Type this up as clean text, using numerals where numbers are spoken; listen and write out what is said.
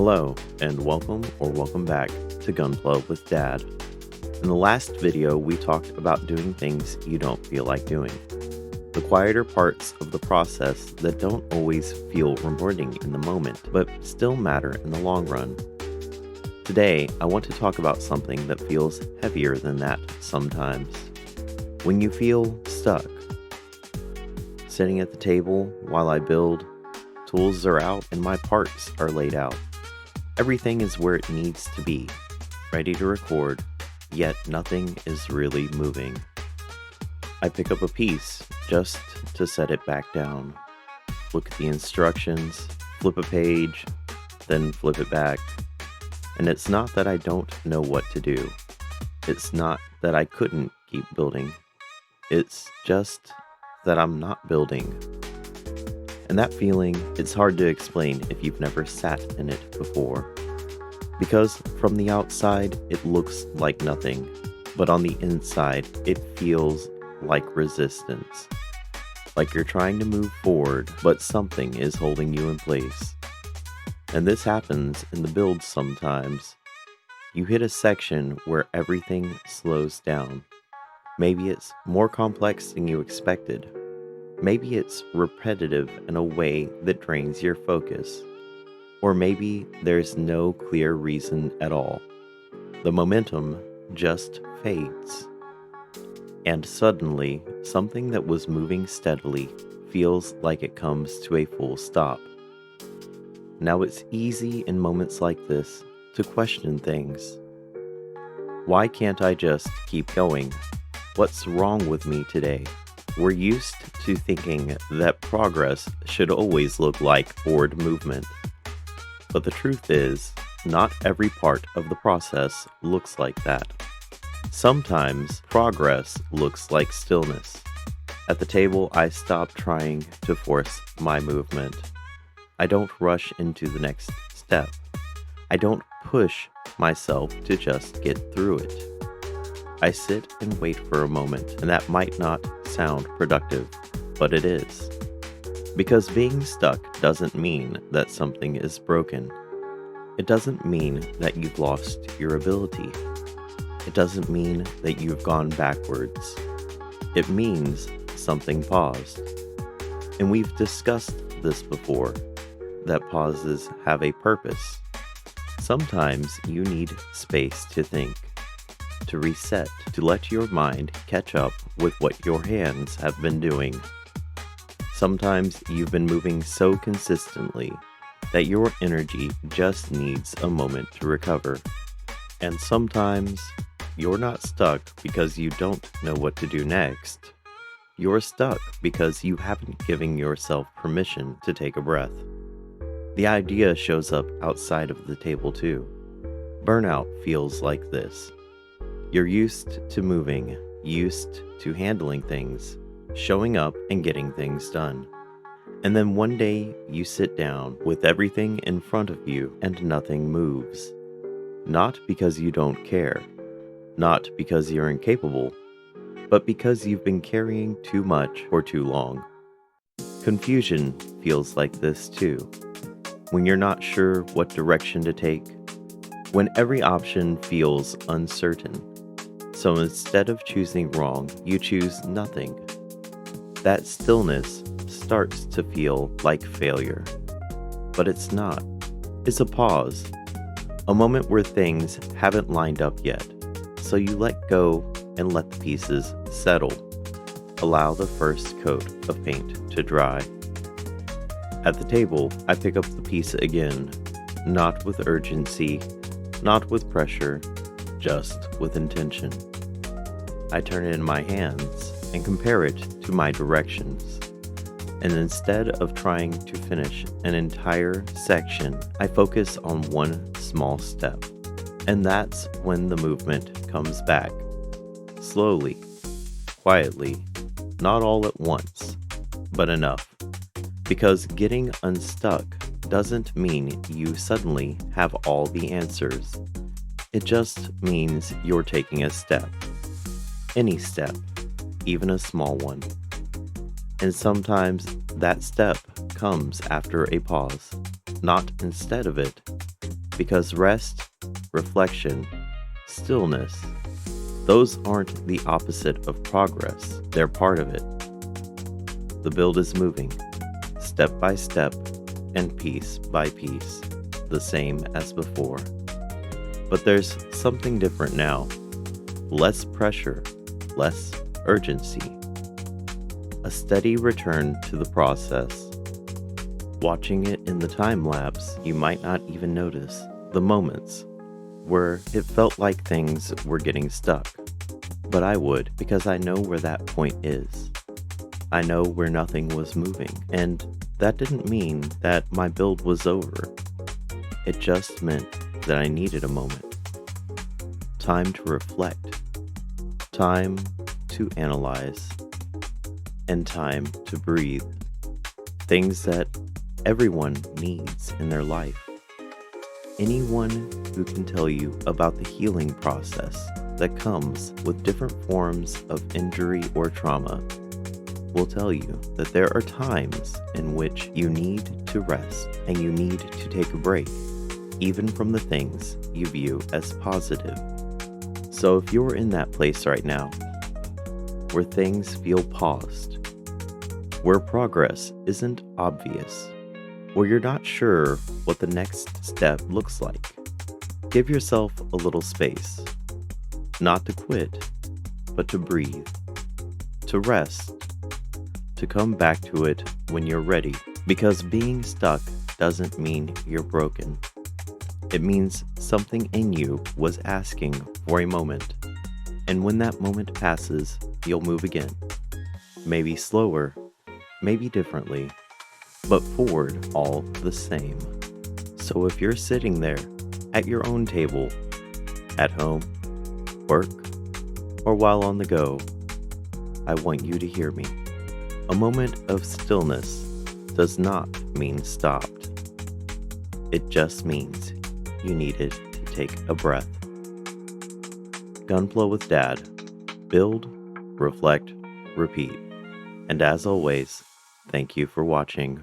Hello, and welcome back to Gunpla with Dad. In the last video, we talked about doing things you don't feel like doing. The quieter parts of the process that don't always feel rewarding in the moment, but still matter in the long run. Today, I want to talk about something that feels heavier than that sometimes. When you feel stuck. Sitting at the table while I build, tools are out and my parts are laid out. Everything is where it needs to be, ready to record, yet nothing is really moving. I pick up a piece just to set it back down. Look at the instructions, flip a page, then flip it back. And it's not that I don't know what to do. It's not that I couldn't keep building. It's just that I'm not building. And that feeling, it's hard to explain if you've never sat in it before. Because from the outside, it looks like nothing, but on the inside, it feels like resistance. Like you're trying to move forward, but something is holding you in place. And this happens in the build sometimes. You hit a section where everything slows down. Maybe it's more complex than you expected. Maybe it's repetitive in a way that drains your focus. Or maybe there's no clear reason at all. The momentum just fades. And suddenly, something that was moving steadily feels like it comes to a full stop. Now it's easy in moments like this to question things. Why can't I just keep going? What's wrong with me today? We're used to thinking that progress should always look like forward movement. But the truth is, not every part of the process looks like that. Sometimes progress looks like stillness. At the table, I stop trying to force my movement. I don't rush into the next step. I don't push myself to just get through it. I sit and wait for a moment, and that might not sound productive, but it is. Because being stuck doesn't mean that something is broken. It doesn't mean that you've lost your ability. It doesn't mean that you've gone backwards. It means something paused. And we've discussed this before, that pauses have a purpose. Sometimes you need space to think, to reset, to let your mind catch up with what your hands have been doing. Sometimes you've been moving so consistently that your energy just needs a moment to recover. And sometimes you're not stuck because you don't know what to do next. You're stuck because you haven't given yourself permission to take a breath. The idea shows up outside of the table too. Burnout feels like this. You're used to moving, used to handling things, showing up and getting things done. And then one day you sit down with everything in front of you and nothing moves. Not because you don't care, not because you're incapable, but because you've been carrying too much for too long. Confusion feels like this too. When you're not sure what direction to take, when every option feels uncertain. So instead of choosing wrong, you choose nothing. That stillness starts to feel like failure. But it's not. It's a pause. A moment where things haven't lined up yet. So you let go and let the pieces settle. Allow the first coat of paint to dry. At the table, I pick up the piece again. Not with urgency, not with pressure, just with intention. I turn it in my hands and compare it to my directions. And instead of trying to finish an entire section, I focus on one small step. And that's when the movement comes back. Slowly, quietly, not all at once, but enough. Because getting unstuck doesn't mean you suddenly have all the answers. It just means you're taking a step. Any step, even a small one. And sometimes that step comes after a pause, not instead of it. Because rest, reflection, stillness, those aren't the opposite of progress, they're part of it. The build is moving, step by step and piece by piece, the same as before. But there's something different now. Less pressure, less urgency. A steady return to the process. Watching it in the time lapse, you might not even notice the moments where it felt like things were getting stuck. But I would, because I know where that point is. I know where nothing was moving, and that didn't mean that my build was over. It just meant that I needed a moment. Time to reflect. Time to analyze. And time to breathe. Things that everyone needs in their life. Anyone who can tell you about the healing process that comes with different forms of injury or trauma will tell you that there are times in which you need to rest and you need to take a break, even from the things you view as positive. So if you're in that place right now, where things feel paused, where progress isn't obvious, where you're not sure what the next step looks like, give yourself a little space. Not to quit, but to breathe, to rest, to come back to it when you're ready. Because being stuck doesn't mean you're broken. It means something in you was asking for a moment. And when that moment passes, you'll move again. Maybe slower, maybe differently, but forward all the same. So if you're sitting there at your own table, at home, work, or while on the go, I want you to hear me. A moment of stillness does not mean stopped. It just means you needed to take a breath. Gunflow with Dad. Build, reflect, repeat. And as always, thank you for watching.